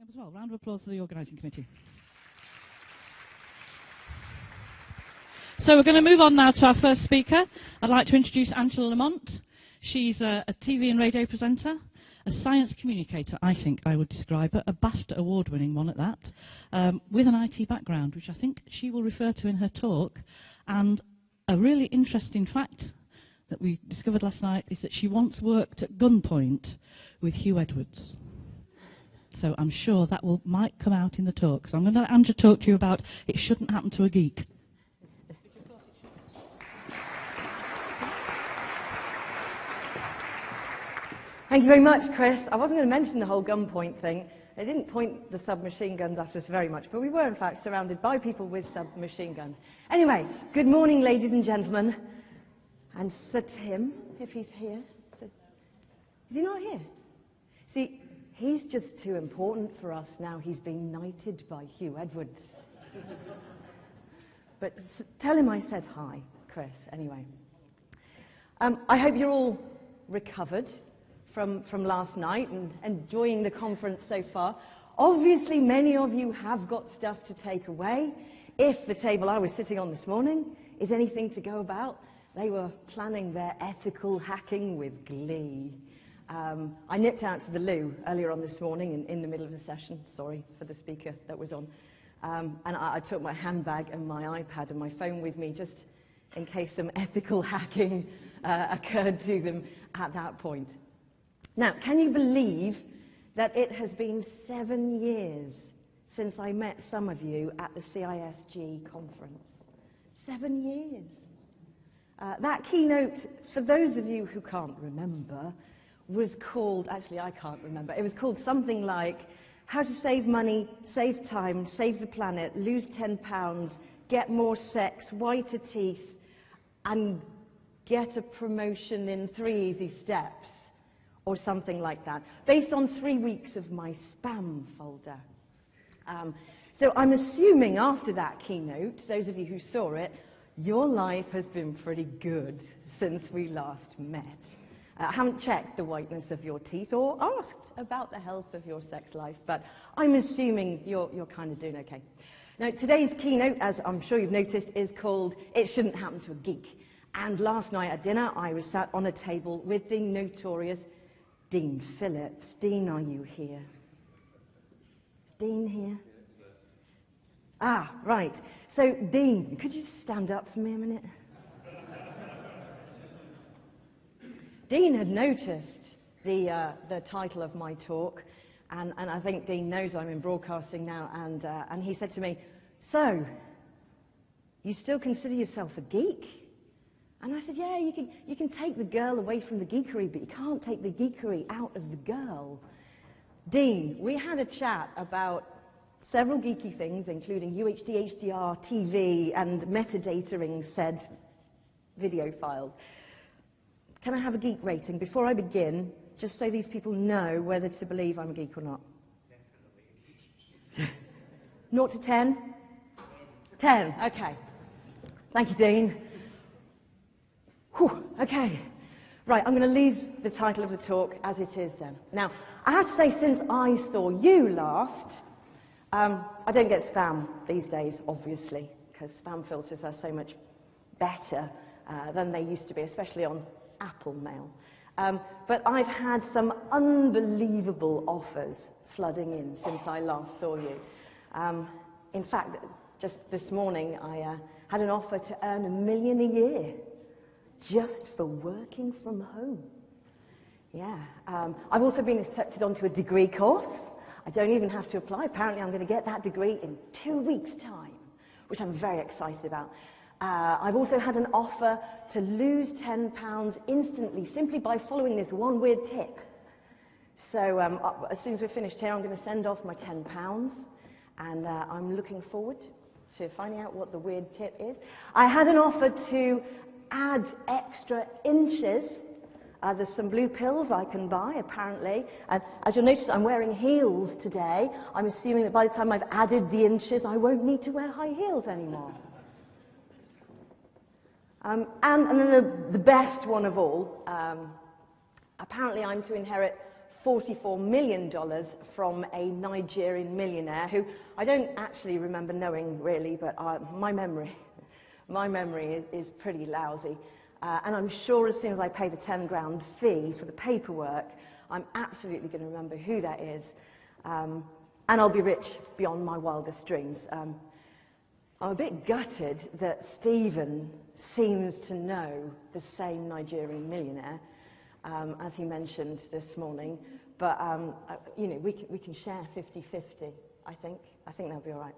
as well. Round of applause for the organising committee. So we're going to move on now to our first speaker. I'd like to introduce Angela LAMONT. She's a TV and radio presenter, a science communicator, I think I would describe her, a BAFTA award-winning one at that, with an IT background, which I think she will refer to in her talk. And a really interesting fact that we discovered last night is that she once worked at gunpoint with Hugh Edwards. So I'm sure that might come out in the talk. So I'm going to let Angela talk to you about It Shouldn't Happen to a Geek. Thank you very much, Chris. I wasn't going to mention the whole gunpoint thing. They didn't point the submachine guns at us very much, but we were, in fact, surrounded by people with submachine guns. Anyway, good morning, ladies and gentlemen. And Sir Tim, if he's here. Is he not here? See, he's just too important for us now. He's been knighted by Hugh Edwards. But tell him I said hi, Chris, anyway. I hope you're all recovered from last night and enjoying the conference so far. Obviously, many of you have got stuff to take away. If the table I was sitting on this morning is anything to go about, they were planning their ethical hacking with glee. I nipped out to the loo earlier on this morning in the middle of the session. Sorry for the speaker that was on. And I took my handbag and my iPad and my phone with me just in case some ethical hacking occurred to them at that point. Now, can you believe that it has been 7 years since I met some of you at the CISG conference? 7 years. That keynote, for those of you who can't remember, was called, actually I can't remember, it was called something like How to Save Money, Save Time, Save the Planet, Lose 10 Pounds, Get More Sex, Whiter Teeth, and Get a Promotion in 3 Easy Steps, or something like that, based on 3 weeks of my spam folder. So I'm assuming after that keynote, those of you who saw it, your life has been pretty good since we last met. I haven't checked the whiteness of your teeth or asked about the health of your sex life, but I'm assuming you're kind of doing okay. Now, today's keynote, as I'm sure you've noticed, is called It Shouldn't Happen to a Geek. And last night at dinner, I was sat on a table with the notorious Dean Phillips. Dean, are you here? Is Dean here? Ah, right. So, Dean, could you stand up for me a minute? Dean had noticed the title of my talk, and I think Dean knows I'm in broadcasting now, and he said to me, "So, you still consider yourself a geek?" And I said, "Yeah, you can take the girl away from the geekery, but you can't take the geekery out of the girl." Dean, we had a chat about several geeky things, including UHD, HDR, TV, and metadataing said video files. Can I have a geek rating before I begin, just so these people know whether to believe I'm a geek or not? Definitely. 0 to 10? 10, okay. Thank you, Dean. Whew, okay. Right, I'm going to leave the title of the talk as it is then. Now, I have to say, since I saw you last, I don't get spam these days, obviously, because spam filters are so much better than they used to be, especially on Apple Mail. But I've had some unbelievable offers flooding in since I last saw you. In fact, just this morning, I had an offer to earn $1 million a year just for working from home. Yeah. I've also been accepted onto a degree course. I don't even have to apply. Apparently, I'm going to get that degree in 2 weeks' time, which I'm very excited about. I've also had an offer to lose 10 pounds instantly, simply by following this one weird tip. So as soon as we're finished here, I'm going to send off my 10 pounds, and I'm looking forward to finding out what the weird tip is. I had an offer to add extra inches. There's some blue pills I can buy, apparently. As you'll notice, I'm wearing heels today. I'm assuming that by the time I've added the inches, I won't need to wear high heels anymore. And then the best one of all, apparently I'm to inherit $44 million from a Nigerian millionaire who I don't actually remember knowing really, but my memory is pretty lousy. And I'm sure as soon as I pay the 10 grand fee for the paperwork, I'm absolutely going to remember who that is. And I'll be rich beyond my wildest dreams. I'm a bit gutted that Stephen seems to know the same Nigerian millionaire, as he mentioned this morning. But, you know, we can share 50-50, I think. I think that'll be all right.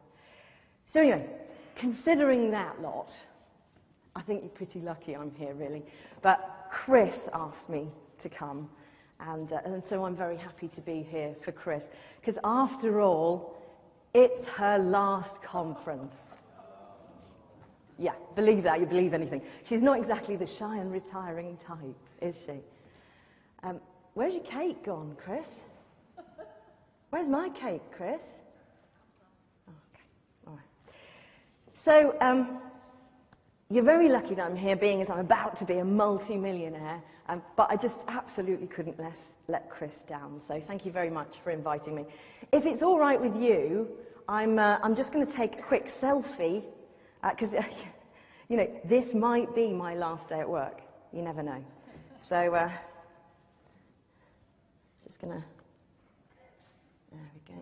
So anyway, considering that lot, I think you're pretty lucky I'm here, really. But Chris asked me to come, and so I'm very happy to be here for Chris. Because after all, it's her last conference. Yeah, believe that, you believe anything. She's not exactly the shy and retiring type, is she? Where's your cake gone, Chris? Where's my cake, Chris? Oh, okay, all right. So, you're very lucky that I'm here, being as I'm about to be a multi-millionaire, but I just absolutely couldn't let Chris down, so thank you very much for inviting me. If it's all right with you, I'm just going to take a quick selfie, because, you know, this might be my last day at work. You never know. So, just going to... There we go.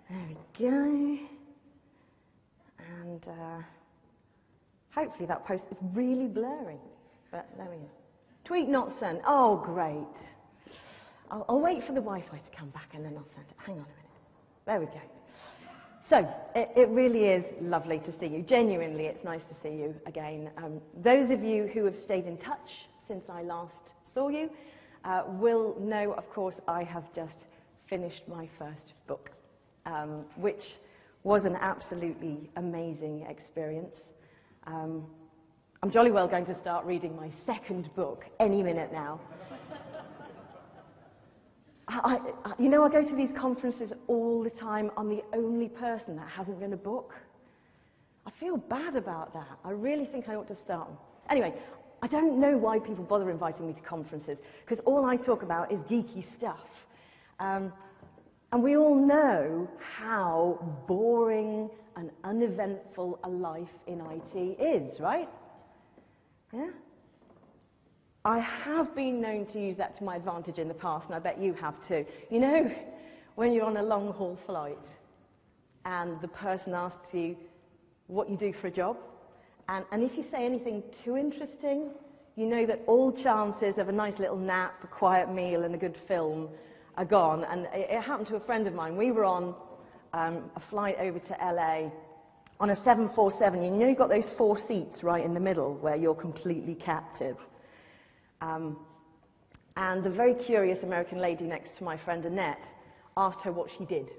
There we go. And hopefully that post is really blurry. But there we go. Tweet not sent. Oh, great. I'll wait for the Wi-Fi to come back and then I'll send it. Hang on a minute. There we go. So, it really is lovely to see you. Genuinely, it's nice to see you again. Those of you who have stayed in touch since I last saw you will know, of course, I have just finished my first book, which was an absolutely amazing experience. I'm jolly well going to start reading my second book any minute now. You know, I go to these conferences all the time. I'm the only person that hasn't written a book. I feel bad about that. I really think I ought to start one. Anyway, I don't know why people bother inviting me to conferences, because all I talk about is geeky stuff. And we all know how boring and uneventful a life in IT is, right? Yeah? I have been known to use that to my advantage in the past, and I bet you have too. You know, when you're on a long-haul flight and the person asks you what you do for a job, and if you say anything too interesting, you know that all chances of a nice little nap, a quiet meal, and a good film are gone. And it happened to a friend of mine. We were on a flight over to LA on a 747. You know you've got those 4 seats right in the middle where you're completely captive. And the very curious American lady next to my friend Annette asked her what she did.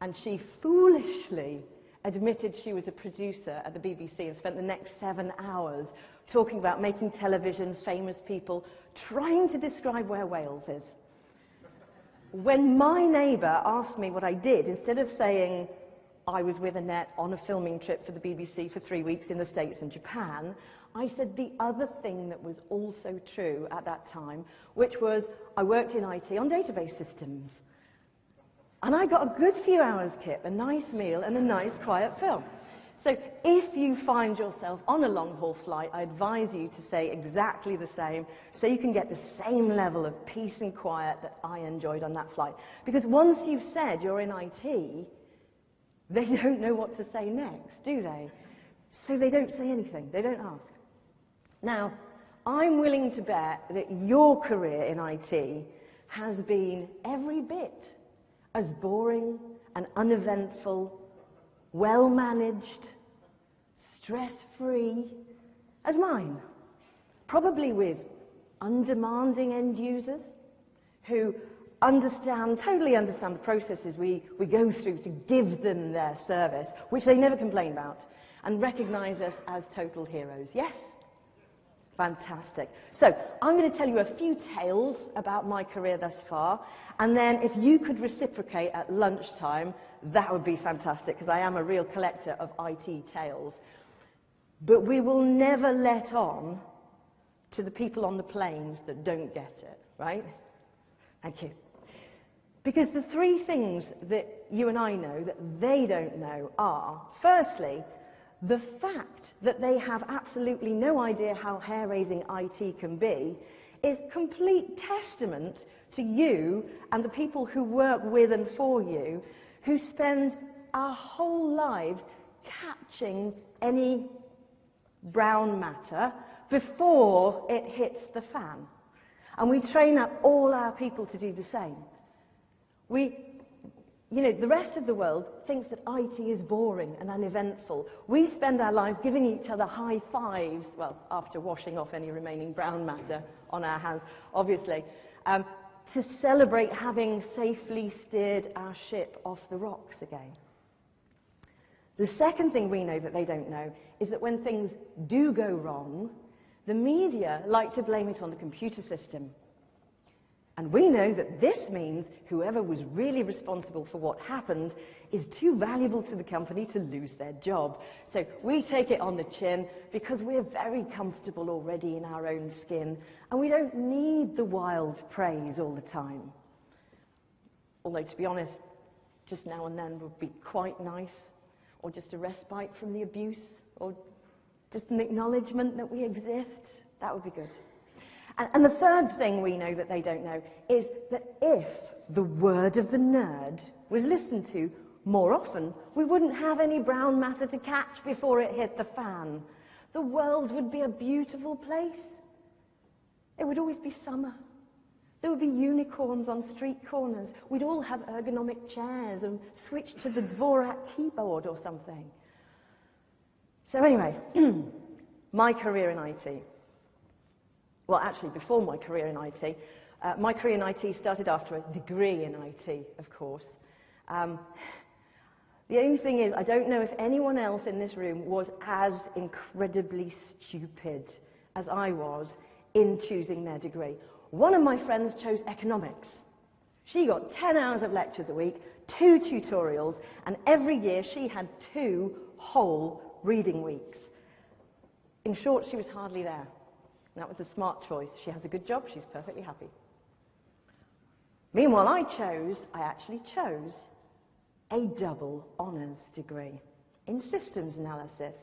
And she foolishly admitted she was a producer at the BBC and spent the next 7 hours talking about making television, famous people, trying to describe where Wales is. When my neighbour asked me what I did, instead of saying I was with Annette on a filming trip for the BBC for 3 weeks in the States and Japan, I said the other thing that was also true at that time, which was I worked in IT on database systems. And I got a good few hours, Kip, a nice meal and a nice quiet film. So if you find yourself on a long-haul flight, I advise you to say exactly the same so you can get the same level of peace and quiet that I enjoyed on that flight. Because once you've said you're in IT, they don't know what to say next, do they? So they don't say anything. They don't ask. Now, I'm willing to bet that your career in IT has been every bit as boring and uneventful, well-managed, stress-free as mine. Probably with undemanding end users who totally understand the processes we go through to give them their service, which they never complain about, and recognize us as total heroes. Yes? Fantastic. So, I'm going to tell you a few tales about my career thus far, and then if you could reciprocate at lunchtime, that would be fantastic, because I am a real collector of IT tales. But we will never let on to the people on the planes that don't get it, right? Thank you. Because the three things that you and I know that they don't know are, firstly, the fact that they have absolutely no idea how hair-raising IT can be is complete testament to you and the people who work with and for you, who spend our whole lives catching any brown matter before it hits the fan. And we train up all our people to do the same. The rest of the world thinks that IT is boring and uneventful. We spend our lives giving each other high fives, well, after washing off any remaining brown matter on our hands, obviously, to celebrate having safely steered our ship off the rocks again. The second thing we know that they don't know is that when things do go wrong, the media like to blame it on the computer system. And we know that this means whoever was really responsible for what happened is too valuable to the company to lose their job. So we take it on the chin because we're very comfortable already in our own skin, and we don't need the wild praise all the time. Although, to be honest, just now and then would be quite nice, or just a respite from the abuse, or just an acknowledgement that we exist. That would be good. And the third thing we know that they don't know is that if the word of the nerd was listened to more often, we wouldn't have any brown matter to catch before it hit the fan. The world would be a beautiful place. It would always be summer. There would be unicorns on street corners. We'd all have ergonomic chairs and switch to the Dvorak keyboard or something. So anyway, my career in IT. Well, actually, before my career in IT, my career in IT started after a degree in IT, of course. The only thing is, I don't know if anyone else in this room was as incredibly stupid as I was in choosing their degree. One of my friends chose economics. She got 10 hours of lectures a week, 2 tutorials, and every year she had 2 whole reading weeks. In short, she was hardly there. That was a smart choice. She has a good job, she's perfectly happy. Meanwhile, I actually chose a double honours degree in systems analysis,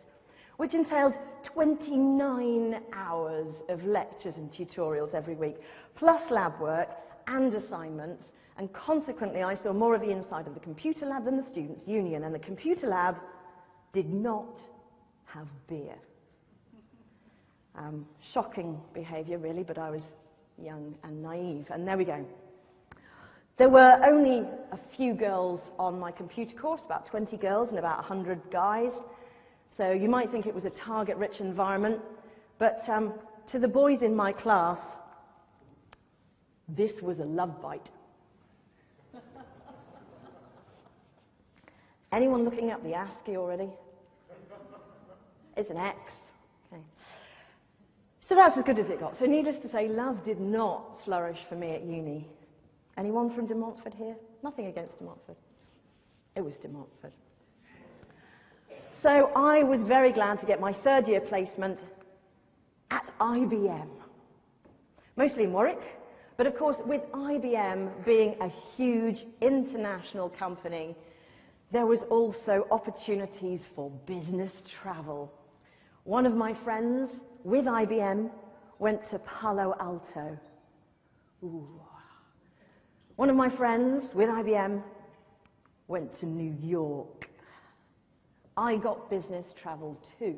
which entailed 29 hours of lectures and tutorials every week, plus lab work and assignments, and consequently I saw more of the inside of the computer lab than the students' union, and the computer lab did not have beer. Shocking behaviour, really, but I was young and naive, and there we go. There were only a few girls on my computer course, about 20 girls and about 100 guys, so you might think it was a target-rich environment, but to the boys in my class, this was a love bite. Anyone looking up the ASCII already? It's an X. Okay. So that's as good as it got. So needless to say, love did not flourish for me at uni. Anyone from De Montfort here? Nothing against De Montfort. It was De Montfort. So I was very glad to get my third-year placement at IBM. Mostly in Warwick, but of course with IBM being a huge international company, there was also opportunities for business travel. One of my friends with IBM went to Palo Alto. Ooh. One of my friends with IBM went to New York. I got business travel too.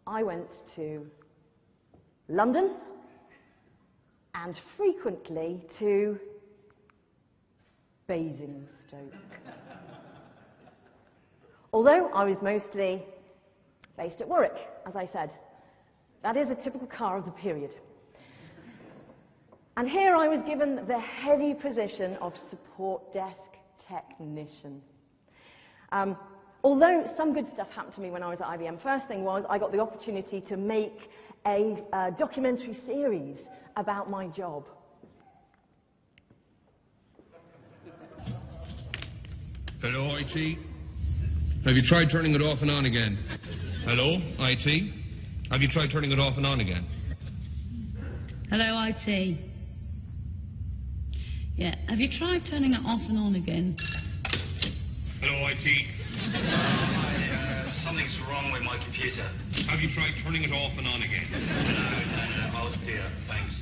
I went to London and frequently to Basingstoke. Although I was mostly based at Warwick, as I said. That is a typical car of the period. And here I was given the heady position of support desk technician. Although some good stuff happened to me when I was at IBM, first thing was I got the opportunity to make a documentary series about my job. Hello, IT? Have you tried turning it off and on again? Hello, IT? Have you tried turning it off and on again? Hello, IT. Yeah, have you tried turning it off and on again? Hello, IT. Something's wrong with my computer. Have you tried turning it off and on again? No. Oh dear, thanks.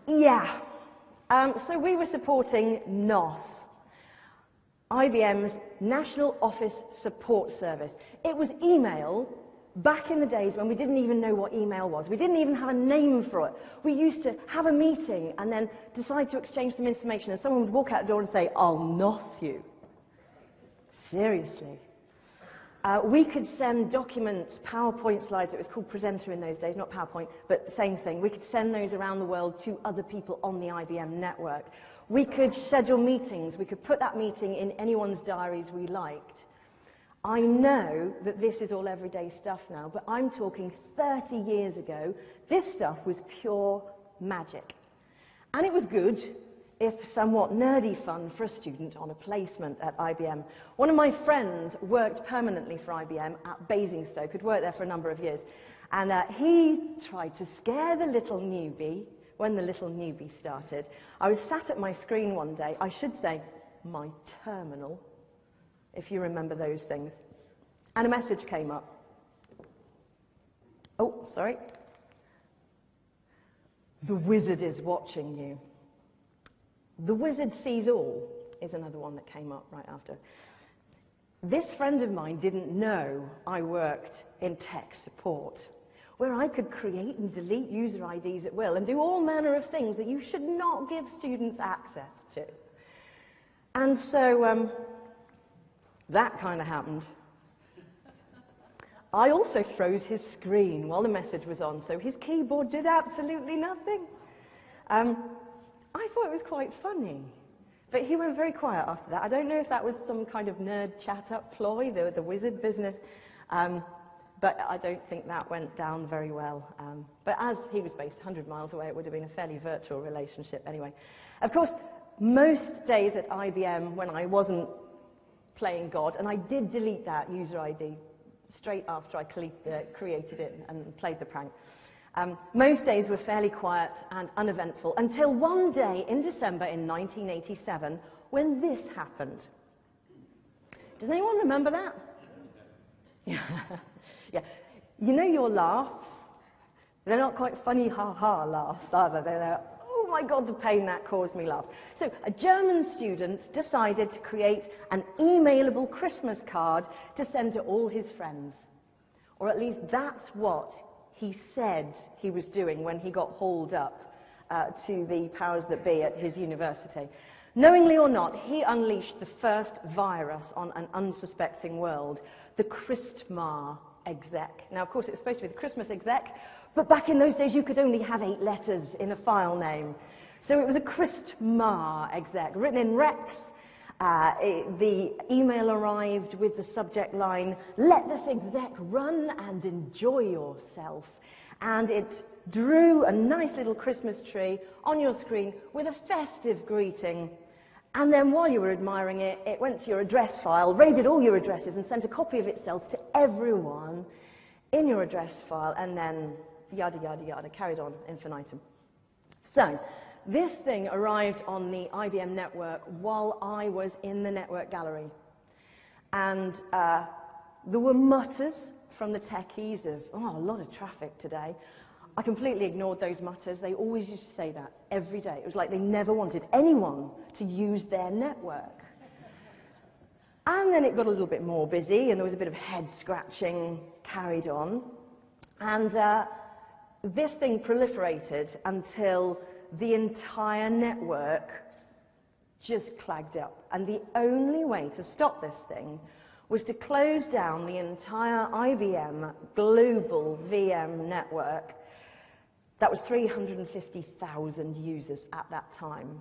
Yeah. So we were supporting NOS, IBM's National Office Support Service. It was email back in the days when we didn't even know what email was. We didn't even have a name for it. We used to have a meeting and then decide to exchange some information, and someone would walk out the door and say, "I'll NOS you." Seriously. We could send documents, PowerPoint slides, it was called Presenter in those days, not PowerPoint, but the same thing. We could send those around the world to other people on the IBM network. We could schedule meetings. We could put that meeting in anyone's diaries we liked. I know that this is all everyday stuff now, but I'm talking 30 years ago. This stuff was pure magic. And it was good, if somewhat nerdy fun for a student on a placement at IBM. One of my friends worked permanently for IBM at Basingstoke, who'd worked there for a number of years. And he tried to scare the little newbie when the little newbie started. I was sat at my screen one day, I should say my terminal, if you remember those things. And a message came up. Oh, sorry. The wizard is watching you. The wizard sees all is another one that came up right after. This friend of mine didn't know I worked in tech support, where I could create and delete user IDs at will and do all manner of things that you should not give students access to. And so that kind of happened. I also froze his screen while the message was on, so his keyboard did absolutely nothing. I thought it was quite funny, but he went very quiet after that. I don't know if that was some kind of nerd chat-up ploy, the wizard business, but I don't think that went down very well. But as he was based 100 miles away, it would have been a fairly virtual relationship anyway. Of course, most days at IBM, when I wasn't playing God, and I did delete that user ID straight after I created it and played the prank. Most days were fairly quiet and uneventful until one day in December in 1987 when this happened. Does anyone remember that? Yeah. You know your laughs? They're not quite funny ha-ha laughs, are they? They're, oh my God, the pain that caused me laughs. So a German student decided to create an emailable Christmas card to send to all his friends. Or at least that's what he said he was doing when he got hauled up to the powers that be at his university. Knowingly or not, he unleashed the first virus on an unsuspecting world, the Christmas exec. Now, of course, it was supposed to be the Christmas exec, but back in those days, you could only have 8 letters in a file name. So it was a Christmas exec, written in Rex. The email arrived with the subject line, "Let this exec run and enjoy yourself." And it drew a nice little Christmas tree on your screen with a festive greeting. And then while you were admiring it, it went to your address file, raided all your addresses, and sent a copy of itself to everyone in your address file, and then yada, yada, yada, carried on infinitum. So this thing arrived on the IBM network while I was in the network gallery. And there were mutters from the techies of, oh, a lot of traffic today. I completely ignored those mutters. They always used to say that every day. It was like they never wanted anyone to use their network. And then it got a little bit more busy, and there was a bit of head scratching carried on. And this thing proliferated until the entire network just clagged up. And the only way to stop this thing was to close down the entire IBM global VM network. That was 350,000 users at that time.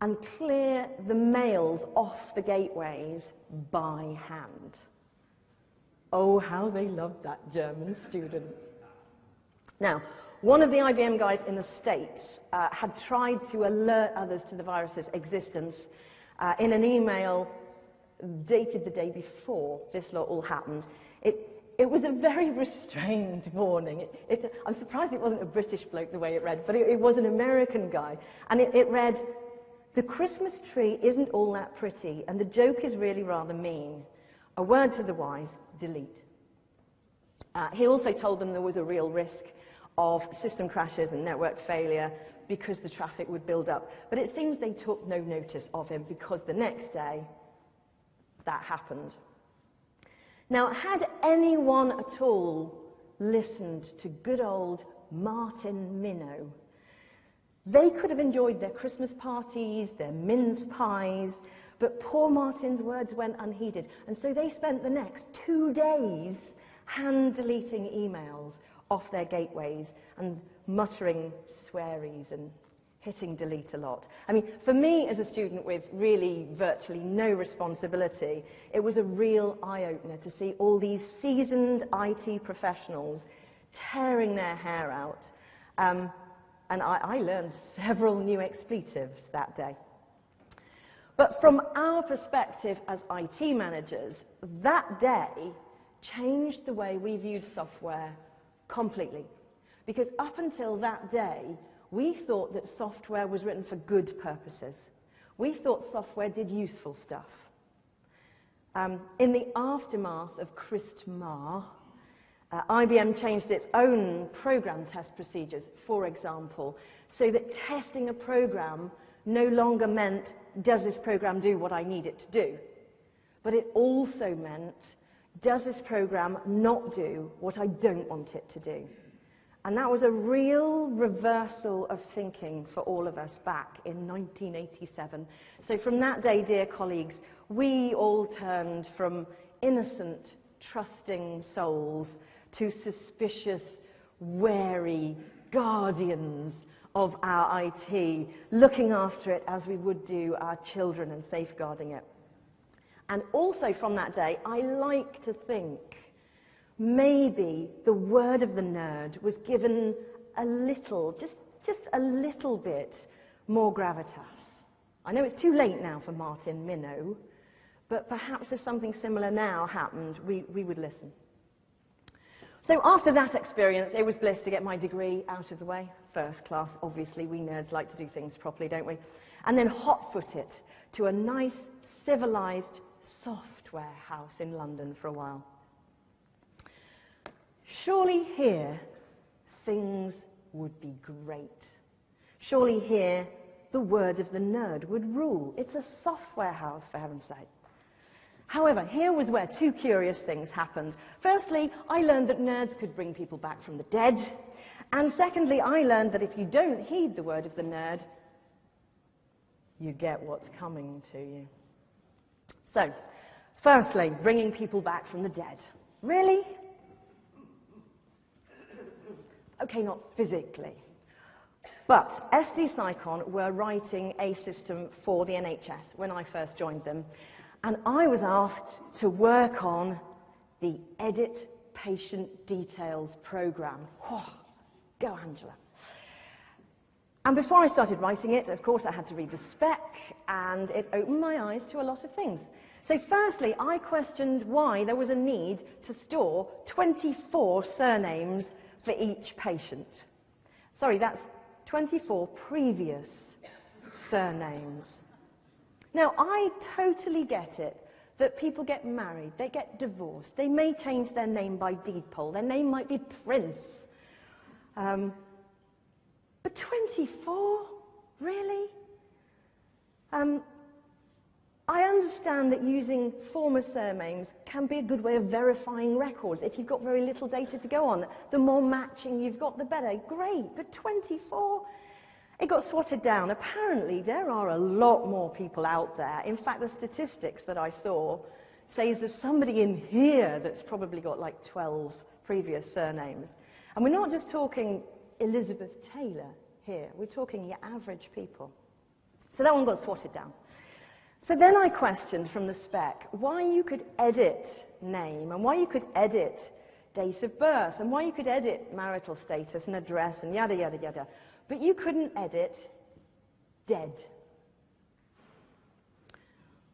And clear the mails off the gateways by hand. Oh, how they loved that German student. Now, one of the IBM guys in the States had tried to alert others to the virus's existence in an email dated the day before this lot all happened. it was a very restrained warning. I'm surprised it wasn't a British bloke the way it read, but it was an American guy. And it read, "The Christmas tree isn't all that pretty, and the joke is really rather mean. A word to the wise, delete." He also told them there was a real risk of system crashes and network failure because the traffic would build up. But it seems they took no notice of him because the next day, that happened. Now, had anyone at all listened to good old Martin Minnow, they could have enjoyed their Christmas parties, their mince pies, but poor Martin's words went unheeded. And so they spent the next 2 days hand-deleting emails off their gateways and muttering swearies and hitting delete a lot. I mean, for me as a student with really virtually no responsibility, it was a real eye-opener to see all these seasoned IT professionals tearing their hair out. And I learned several new expletives that day. But from our perspective as IT managers, that day changed the way we viewed software completely. Because up until that day, we thought that software was written for good purposes. We thought software did useful stuff. In the aftermath of Christmas, IBM changed its own program test procedures, for example, so that testing a program no longer meant, does this program do what I need it to do? But it also meant, does this program not do what I don't want it to do? And that was a real reversal of thinking for all of us back in 1987. So from that day, dear colleagues, we all turned from innocent, trusting souls to suspicious, wary guardians of our IT, looking after it as we would do our children and safeguarding it. And also from that day, I like to think maybe the word of the nerd was given a little, just a little bit more gravitas. I know it's too late now for Martin Minnow, but perhaps if something similar now happened, we would listen. So after that experience, it was bliss to get my degree out of the way. First class, obviously, we nerds like to do things properly, don't we? And then hot-foot it to a nice, civilized software house in London for a while. Surely here, things would be great. Surely here, the word of the nerd would rule. It's a software house, for heaven's sake. However, here was where two curious things happened. Firstly, I learned that nerds could bring people back from the dead. And secondly, I learned that if you don't heed the word of the nerd, you get what's coming to you. So, firstly, bringing people back from the dead. Really? Okay, not physically. But SD-Sycon were writing a system for the NHS when I first joined them. And I was asked to work on the Edit Patient Details program. Oh, go, Angela. And before I started writing it, of course, I had to read the spec, and it opened my eyes to a lot of things. So firstly, I questioned why there was a need to store 24 surnames for each patient. Sorry, that's 24 previous surnames. Now, I totally get it that people get married, they get divorced, they may change their name by deed poll, their name might be Prince. But 24? Really? I understand that using former surnames can be a good way of verifying records. If you've got very little data to go on, the more matching you've got, the better. Great, but 24? It got sorted down. Apparently, there are a lot more people out there. In fact, the statistics that I saw says there's somebody in here that's probably got like 12 previous surnames. And we're not just talking Elizabeth Taylor here. We're talking your average people. So that one got sorted down. So then I questioned from the spec why you could edit name and why you could edit date of birth and why you could edit marital status and address and yada, yada, yada. But you couldn't edit dead.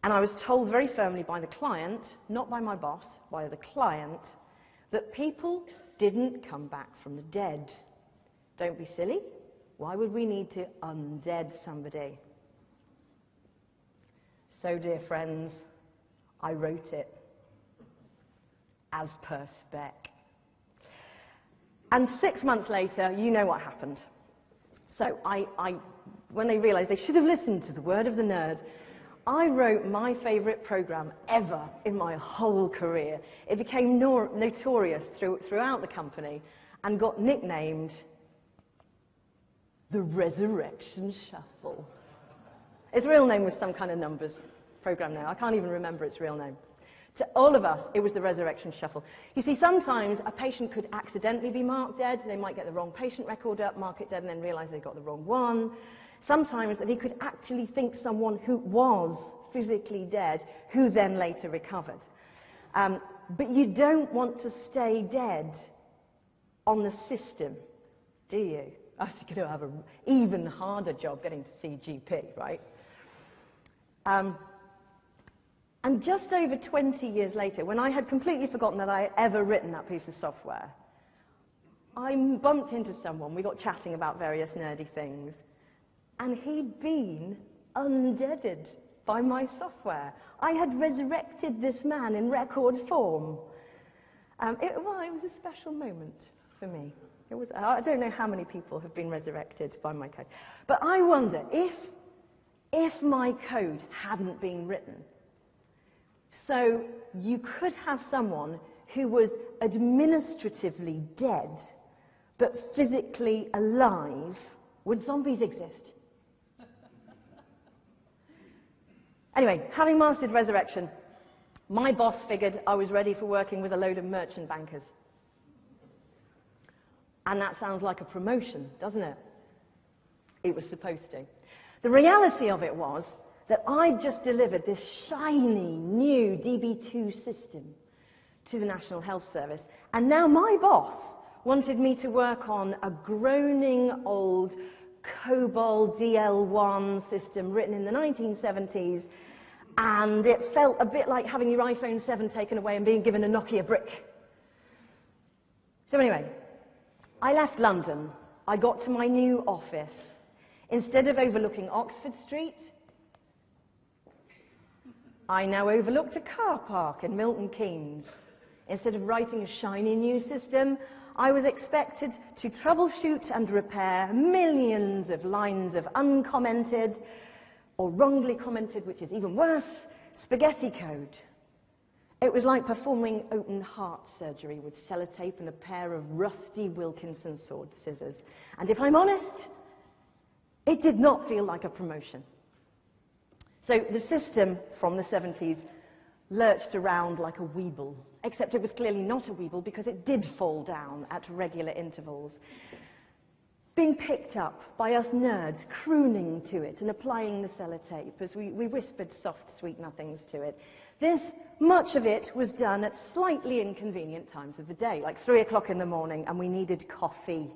And I was told very firmly by the client, not by my boss, by the client, that people didn't come back from the dead. Don't be silly. Why would we need to undead somebody? So, dear friends, I wrote it as per spec. And 6 months later, you know what happened. So when they realized they should have listened to the word of the nerd, I wrote my favorite program ever in my whole career. It became notorious throughout the company and got nicknamed the Resurrection Shuffle. Its real name was some kind of numbers program now. I can't even remember its real name. To all of us, it was the Resurrection Shuffle. You see, sometimes a patient could accidentally be marked dead. They might get the wrong patient record up, mark it dead, and then realize they got the wrong one. Sometimes they could actually think someone who was physically dead, who then later recovered. But you don't want to stay dead on the system, do you? I was going to have an even harder job getting to see GP, right? And just over 20 years later, when I had completely forgotten that I had ever written that piece of software, I bumped into someone. We got chatting about various nerdy things. And he'd been undeaded by my software. I had resurrected this man in record form. It was a special moment for me. I don't know how many people have been resurrected by my code. But I wonder, if my code hadn't been written, so you could have someone who was administratively dead, but physically alive, would zombies exist? Anyway, having mastered resurrection, my boss figured I was ready for working with a load of merchant bankers. And that sounds like a promotion, doesn't it? It was supposed to. The reality of it was that I just delivered this shiny new DB2 system to the National Health Service. And now my boss wanted me to work on a groaning old COBOL DL1 system written in the 1970s. And it felt a bit like having your iPhone 7 taken away and being given a Nokia brick. So anyway, I left London. I got to my new office. Instead of overlooking Oxford Street, I now overlooked a car park in Milton Keynes. Instead of writing a shiny new system, I was expected to troubleshoot and repair millions of lines of uncommented, or wrongly commented, which is even worse, spaghetti code. It was like performing open heart surgery with sellotape and a pair of rusty Wilkinson sword scissors. And if I'm honest, it did not feel like a promotion. So the system from the 70s lurched around like a weeble, except it was clearly not a weeble because it did fall down at regular intervals, being picked up by us nerds, crooning to it and applying the sellotape as we whispered soft, sweet nothings to it. Much of it was done at slightly inconvenient times of the day, like 3 o'clock in the morning, and we needed coffee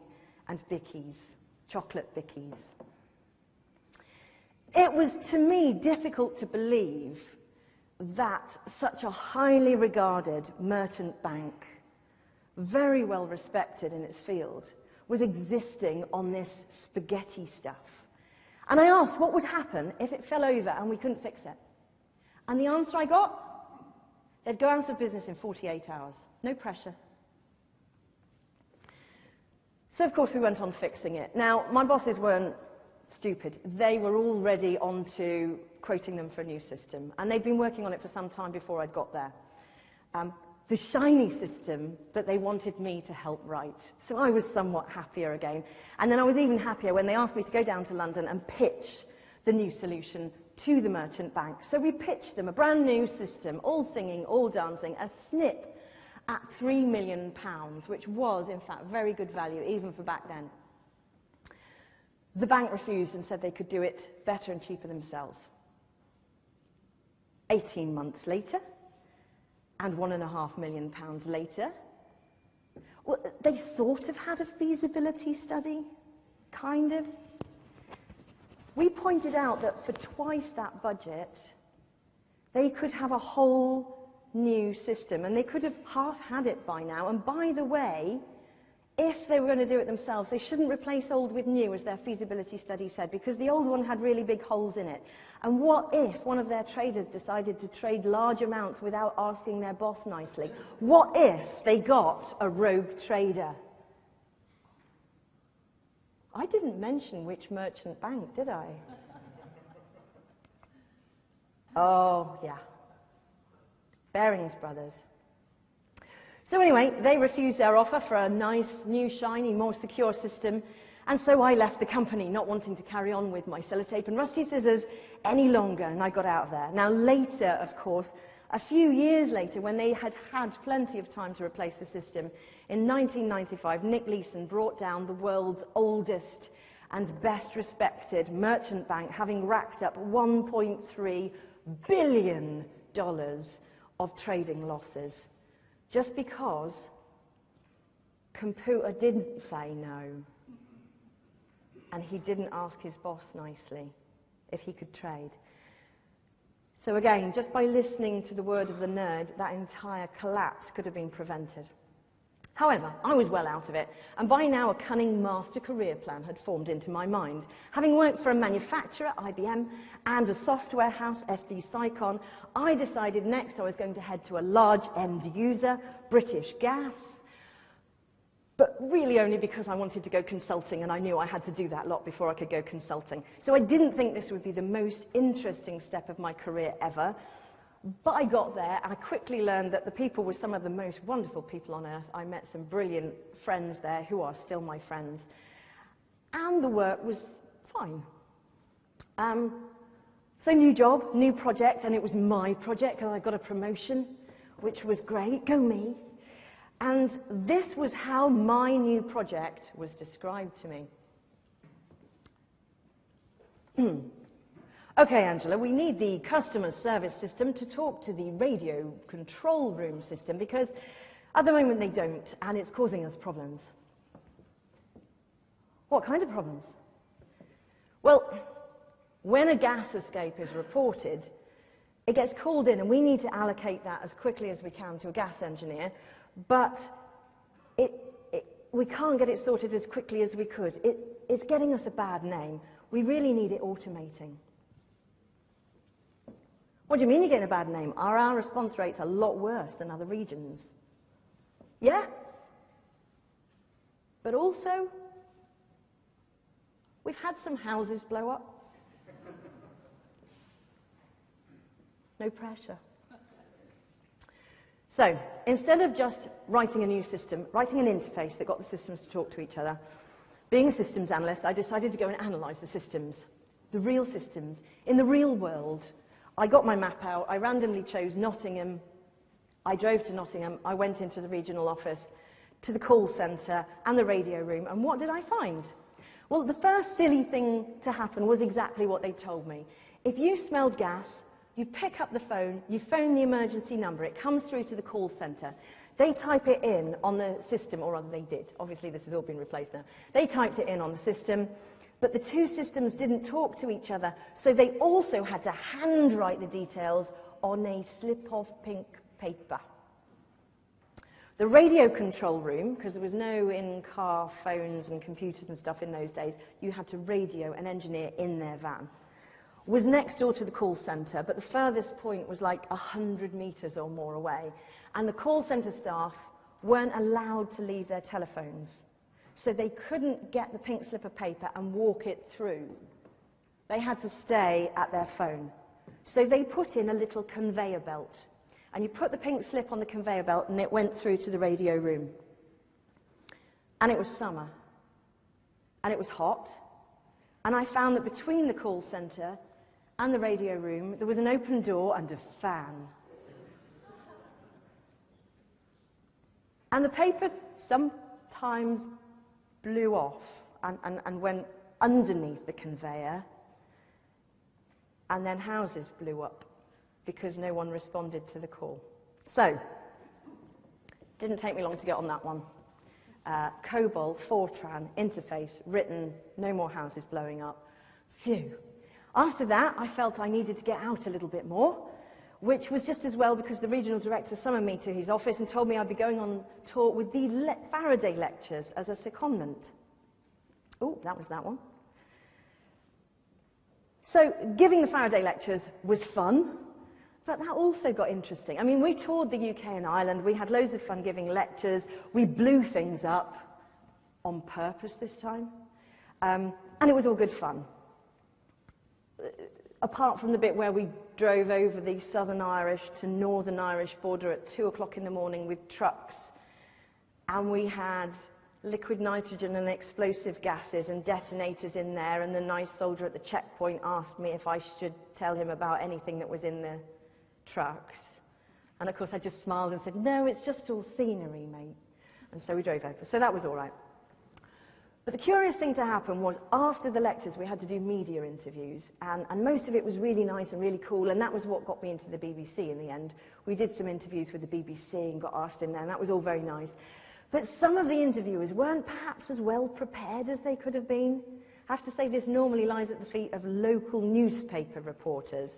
and bickies, chocolate bickies. It was, to me, difficult to believe that such a highly regarded merchant bank, very well respected in its field, was existing on this spaghetti stuff. And I asked what would happen if it fell over and we couldn't fix it. And the answer I got, they'd go out of business in 48 hours. No pressure. So, of course, we went on fixing it. Now, my bosses weren't stupid. They were already on to quoting them for a new system. And they'd been working on it for some time before I'd got there. The shiny system that they wanted me to help write. So I was somewhat happier again. And then I was even happier when they asked me to go down to London and pitch the new solution to the merchant bank. So we pitched them a brand new system, all singing, all dancing, a snip at £3 million, which was, in fact, very good value, even for back then. The bank refused and said they could do it better and cheaper themselves. 18 months later, and £1.5 million later, well, they sort of had a feasibility study, kind of. We pointed out that for twice that budget, they could have a whole new system, and they could have half had it by now. And by the way, if they were going to do it themselves, they shouldn't replace old with new, as their feasibility study said, because the old one had really big holes in it. And what if one of their traders decided to trade large amounts without asking their boss nicely? What if they got a rogue trader? I didn't mention which merchant bank, did I? Oh, yeah. Barings Brothers. So anyway, they refused their offer for a nice, new, shiny, more secure system, and so I left the company, not wanting to carry on with my sellotape and rusty scissors any longer, and I got out of there. Now later, of course, a few years later, when they had had plenty of time to replace the system, in 1995, Nick Leeson brought down the world's oldest and best respected merchant bank, having racked up $1.3 billion of trading losses, just because Computer didn't say no, and he didn't ask his boss nicely if he could trade. So again, just by listening to the word of the nerd, that entire collapse could have been prevented. However, I was well out of it, and by now a cunning master career plan had formed into my mind. Having worked for a manufacturer, IBM, and a software house, SD Sycon, I decided next I was going to head to a large end user, British Gas, but really only because I wanted to go consulting, and I knew I had to do that lot before I could go consulting. So I didn't think this would be the most interesting step of my career ever. But I got there, and I quickly learned that the people were some of the most wonderful people on earth. I met some brilliant friends there who are still my friends. And the work was fine. So new job, new project, and it was my project because I got a promotion, which was great. Go me. And this was how my new project was described to me. Okay, Angela, we need the customer service system to talk to the radio control room system because at the moment they don't, and it's causing us problems. What kind of problems? Well, when a gas escape is reported, it gets called in, and we need to allocate that as quickly as we can to a gas engineer, but we can't get it sorted as quickly as we could. It's getting us a bad name. We really need it automating. What do you mean you're getting a bad name? Are our response rates a lot worse than other regions? Yeah? But also, we've had some houses blow up. No pressure. So, instead of just writing a new system, writing an interface that got the systems to talk to each other, being a systems analyst, I decided to go and analyze the systems, the real systems, in the real world. I got my map out, I randomly chose Nottingham, I drove to Nottingham, I went into the regional office, to the call centre and the radio room, and what did I find? Well, the first silly thing to happen was exactly what they told me. If you smelled gas, you pick up the phone, you phone the emergency number, it comes through to the call centre. They type it in on the system, or rather they did, obviously this has all been replaced now. They typed it in on the system, but the two systems didn't talk to each other, so they also had to handwrite the details on a slip of pink paper. The radio control room, because there was no in-car phones and computers and stuff in those days, you had to radio an engineer in their van, was next door to the call centre, but the furthest point was like 100 metres or more away, and the call centre staff weren't allowed to leave their telephones. So they couldn't get the pink slip of paper and walk it through. They had to stay at their phone. So they put in a little conveyor belt. And you put the pink slip on the conveyor belt, and it went through to the radio room. And it was summer. And it was hot. And I found that between the call centre and the radio room, there was an open door and a fan. And the paper sometimes blew off and went underneath the conveyor, and then houses blew up because no one responded to the call. So, didn't take me long to get on that one. COBOL, Fortran, interface, written, no more houses blowing up. Phew. After that, I felt I needed to get out a little bit more. which was just as well because the regional director summoned me to his office and told me I'd be going on tour with the Faraday lectures as a secondment. Oh, that was that one. So giving the Faraday lectures was fun, but that also got interesting. I mean, we toured the UK and Ireland, we had loads of fun giving lectures, we blew things up on purpose this time, and it was all good fun. Apart from the bit where we drove over the Southern Irish to Northern Irish border at 2 o'clock in the morning with trucks, and we had liquid nitrogen and explosive gases and detonators in there, and the nice soldier at the checkpoint asked me if I should tell him about anything that was in the trucks. And of course I just smiled and said, no, it's just all scenery, mate. And so we drove over. So that was all right. But the curious thing to happen was after the lectures we had to do media interviews, and most of it was really nice and really cool, and that was what got me into the BBC in the end. We did some interviews with the BBC and got asked in there, and that was all very nice. But some of the interviewers weren't perhaps as well prepared as they could have been. I have to say this normally lies at the feet of local newspaper reporters.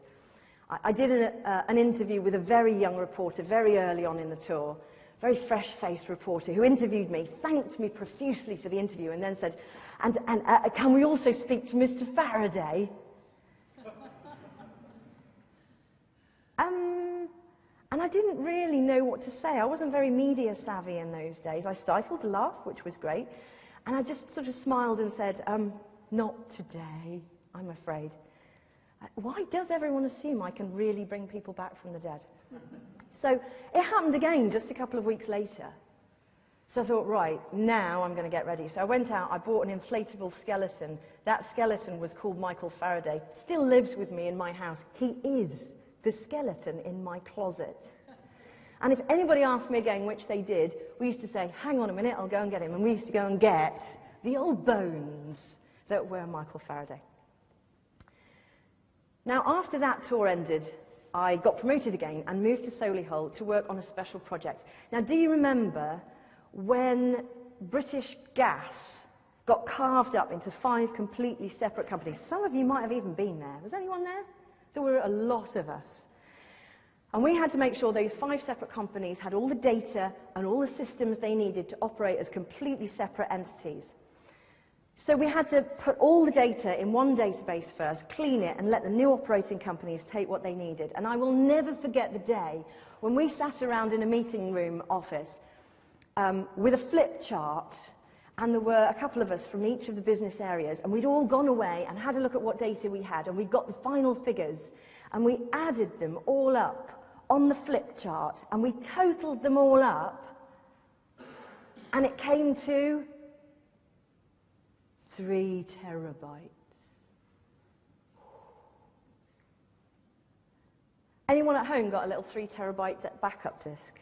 I did an interview with a very young reporter very early on in the tour, very fresh-faced reporter who interviewed me, thanked me profusely for the interview, and then said, can we also speak to Mr. Faraday? And I didn't really know what to say. I wasn't very media savvy in those days. I stifled a laugh, which was great, and I just sort of smiled and said, not today, I'm afraid. Why does everyone assume I can really bring people back from the dead? So it happened again just a couple of weeks later. So I thought, right, now I'm going to get ready. So I went out, I bought an inflatable skeleton. That skeleton was called Michael Faraday. Still lives with me in my house. He is the skeleton in my closet. And if anybody asked me again, which they did, we used to say, hang on a minute, I'll go and get him. And we used to go and get the old bones that were Michael Faraday. Now, after that tour ended, I got promoted again and moved to Solihull to work on a special project. Now, do you remember when British Gas got carved up into 5 completely separate companies? Some of you might have even been there. Was anyone there? There were a lot of us. And we had to make sure those 5 separate companies had all the data and all the systems they needed to operate as completely separate entities. So we had to put all the data in one database first, clean it, and let the new operating companies take what they needed. And I will never forget the day when we sat around in a meeting room office with a flip chart, and there were a couple of us from each of the business areas, and we'd all gone away and had a look at what data we had, and we got the final figures, and we added them all up on the flip chart, and we totaled them all up, and it came to 3 terabytes. Anyone at home got a little 3 terabyte backup disk?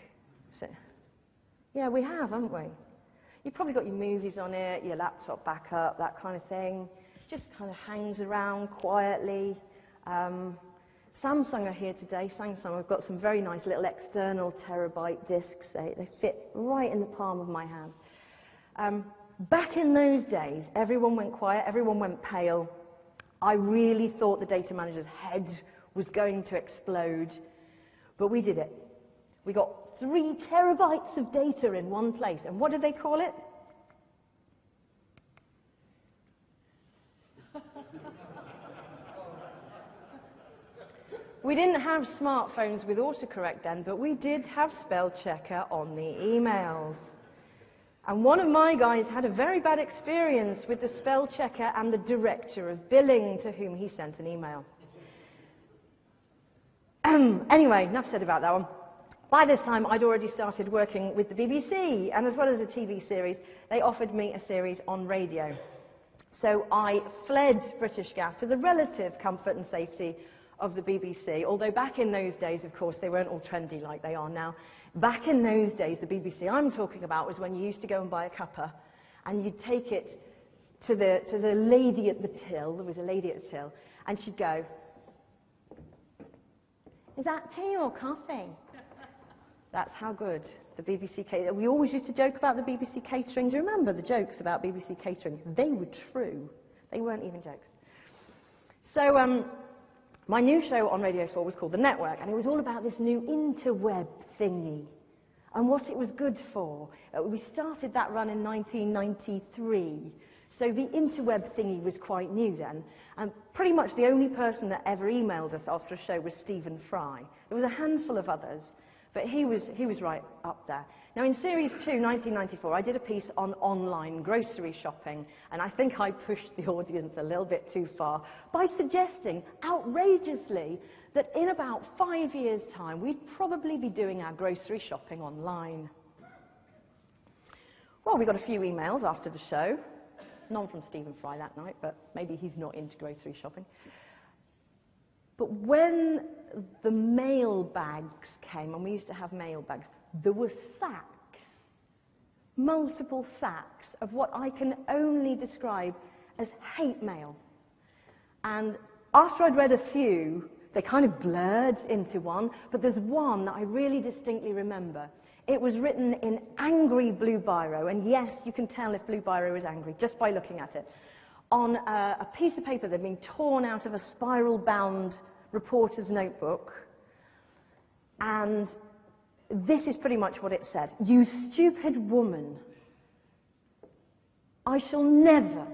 Yeah, we have, haven't we? You've probably got your movies on it, your laptop backup, that kind of thing. Just kind of hangs around quietly. Samsung are here today. Samsung have got some very nice little external terabyte disks. They fit right in the palm of my hand. Back in those days, everyone went quiet, everyone went pale. I really thought the data manager's head was going to explode. But we did it. We got 3 terabytes of data in one place. And what did they call it? We didn't have smartphones with autocorrect then, but we did have spell checker on the emails. And one of my guys had a very bad experience with the spell checker and the director of billing to whom he sent an email. Anyway, enough said about that one. By this time, I'd already started working with the BBC, and as well as a TV series, they offered me a series on radio. So I fled British Gas to the relative comfort and safety of the BBC, although back in those days, of course, they weren't all trendy like they are now. Back in those days, the BBC I'm talking about was when you used to go and buy a cuppa, and you'd take it to the lady at the till. There was a lady at the till, and she'd go, "Is that tea or coffee?" That's how good the BBC catering. We always used to joke about the BBC catering. Do you remember the jokes about BBC catering? They were true. They weren't even jokes. So My new show on Radio 4 was called The Network, and it was all about this new interweb thingy and what it was good for. We started that run in 1993, so the interweb thingy was quite new then. And pretty much the only person that ever emailed us after a show was Stephen Fry. There was a handful of others, but he was right up there. Now in Series 2, 1994, I did a piece on online grocery shopping, and I think I pushed the audience a little bit too far by suggesting, outrageously, that in about 5 years' time, we'd probably be doing our grocery shopping online. Well, we got a few emails after the show. None from Stephen Fry that night, but maybe he's not into grocery shopping. But when the mail bags came, and we used to have mail bags, there were sacks, multiple sacks, of what I can only describe as hate mail. And after I'd read a few, they kind of blurred into one, but there's one that I really distinctly remember. It was written in angry blue biro, and yes, you can tell if blue biro is angry just by looking at it, on a piece of paper that had been torn out of a spiral-bound reporter's notebook. And this is pretty much what it said. "You stupid woman, I shall never,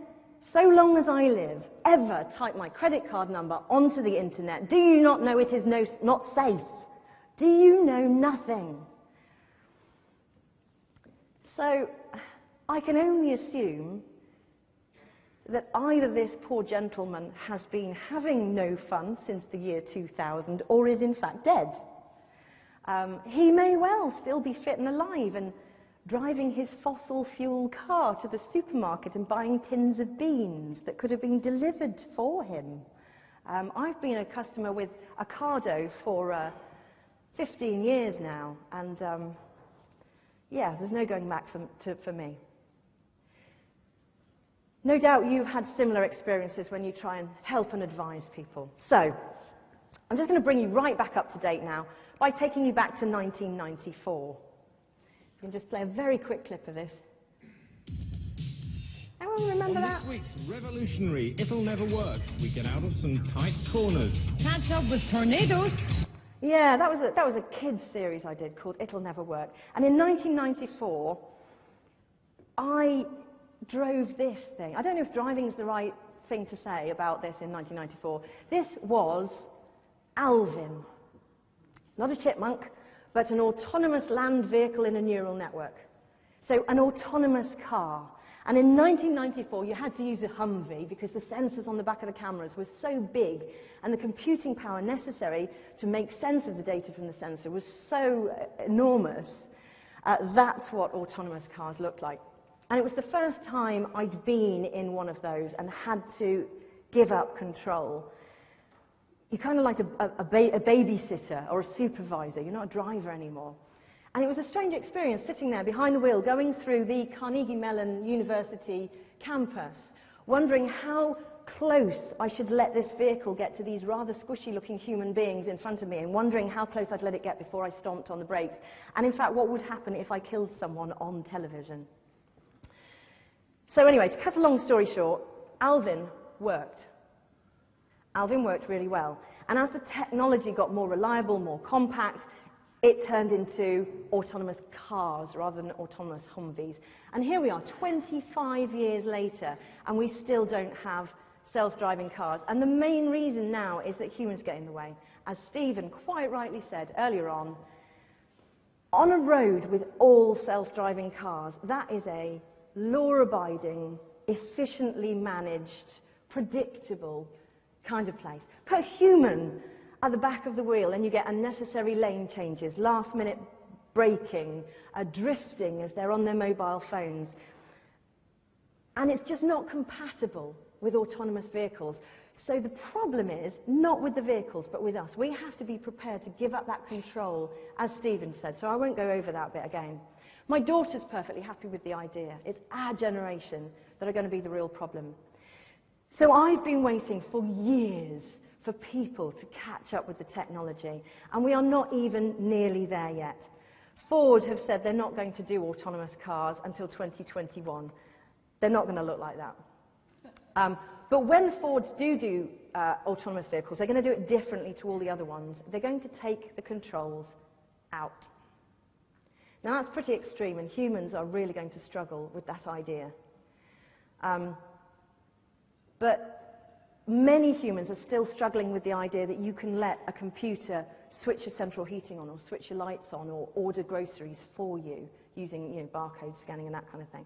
so long as I live, ever type my credit card number onto the internet. Do you not know it is not safe? Do you know nothing?" So I can only assume that either this poor gentleman has been having no fun since the year 2000 or is in fact dead. He may well still be fit and alive and driving his fossil fuel car to the supermarket and buying tins of beans that could have been delivered for him. I've been a customer with Ocado for 15 years now, and yeah, there's no going back for me. No doubt you've had similar experiences when you try and help and advise people. So, I'm just going to bring you right back up to date now by taking you back to 1994. You can just play a very quick clip of this. Anyone remember that? This week's revolutionary It'll Never Work, we get out of some tight corners. Catch up with tornadoes. Yeah, that was a kids series I did called It'll Never Work. And in 1994, I drove this thing. I don't know if driving is the right thing to say about this in 1994. This was Alvin. Not a chipmunk, but an autonomous land vehicle in a neural network. So an autonomous car. And in 1994, you had to use a Humvee because the sensors on the back of the cameras were so big, and the computing power necessary to make sense of the data from the sensor was so enormous. That's what autonomous cars looked like. And it was the first time I'd been in one of those and had to give up control. You're kind of like a babysitter or a supervisor. You're not a driver anymore. And it was a strange experience sitting there behind the wheel, going through the Carnegie Mellon University campus, wondering how close I should let this vehicle get to these rather squishy-looking human beings in front of me, and wondering how close I'd let it get before I stomped on the brakes. And in fact, what would happen if I killed someone on television? So anyway, to cut a long story short, Alvin worked. Alvin worked really well. And as the technology got more reliable, more compact, it turned into autonomous cars rather than autonomous Humvees. And here we are, 25 years later, and we still don't have self-driving cars. And the main reason now is that humans get in the way. As Stephen quite rightly said earlier on a road with all self-driving cars, that is a law-abiding, efficiently managed, predictable kind of place. Put a human at the back of the wheel and you get unnecessary lane changes, last-minute braking, drifting as they're on their mobile phones. And it's just not compatible with autonomous vehicles. So the problem is not with the vehicles, but with us. We have to be prepared to give up that control, as Stephen said, so I won't go over that bit again. My daughter's perfectly happy with the idea. It's our generation that are going to be the real problem. So I've been waiting for years for people to catch up with the technology, and we are not even nearly there yet. Ford have said they're not going to do autonomous cars until 2021. They're not going to look like that. But when Ford do autonomous vehicles. They're going to do it differently to all the other ones. They're going to take the controls out. Now, that's pretty extreme, and humans are really going to struggle with that idea. But many humans are still struggling with the idea that you can let a computer switch your central heating on, or switch your lights on, or order groceries for you using barcode scanning and that kind of thing.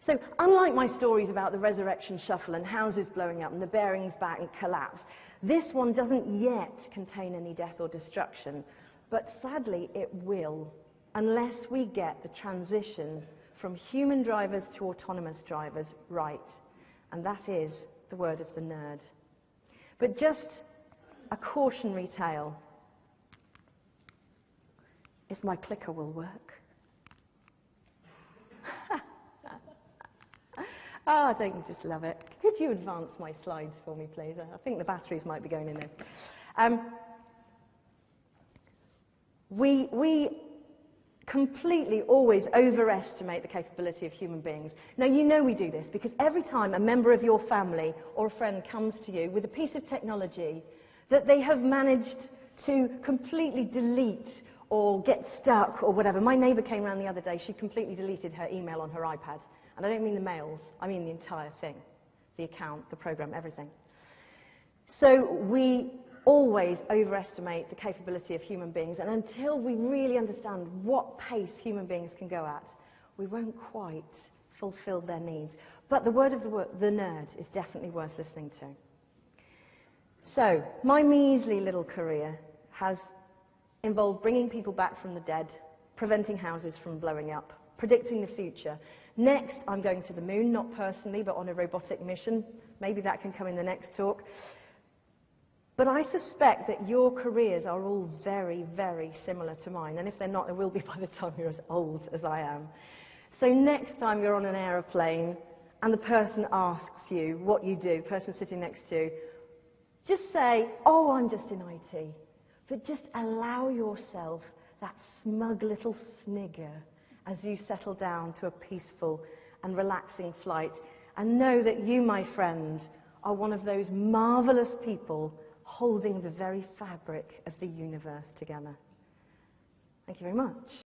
So unlike my stories about the resurrection shuffle and houses blowing up and the bearings back and collapse, this one doesn't yet contain any death or destruction, but sadly it will, unless we get the transition from human drivers to autonomous drivers right. And that is the word of the nerd. But just a cautionary tale, if my clicker will work. Oh, don't you just love it? Could you advance my slides for me, please? I think the batteries might be going in there. We completely always overestimate the capability of human beings. Now, you know we do this because every time a member of your family or a friend comes to you with a piece of technology that they have managed to completely delete or get stuck or whatever. My neighbour came around the other day, she completely deleted her email on her iPad. And I don't mean the mails, I mean the entire thing. The account, the program, everything. So we always overestimate the capability of human beings, and until we really understand what pace human beings can go at, we won't quite fulfill their needs. But the word of the nerd is definitely worth listening to. So, my measly little career has involved bringing people back from the dead, preventing houses from blowing up, predicting the future. Next, I'm going to the moon, not personally, but on a robotic mission. Maybe that can come in the next talk. But I suspect that your careers are all very, very similar to mine. And if they're not, they will be by the time you're as old as I am. So next time you're on an aeroplane and the person asks you what you do, the person sitting next to you, just say, oh, I'm just in IT. But just allow yourself that smug little snigger as you settle down to a peaceful and relaxing flight. And know that you, my friend, are one of those marvelous people holding the very fabric of the universe together. Thank you very much.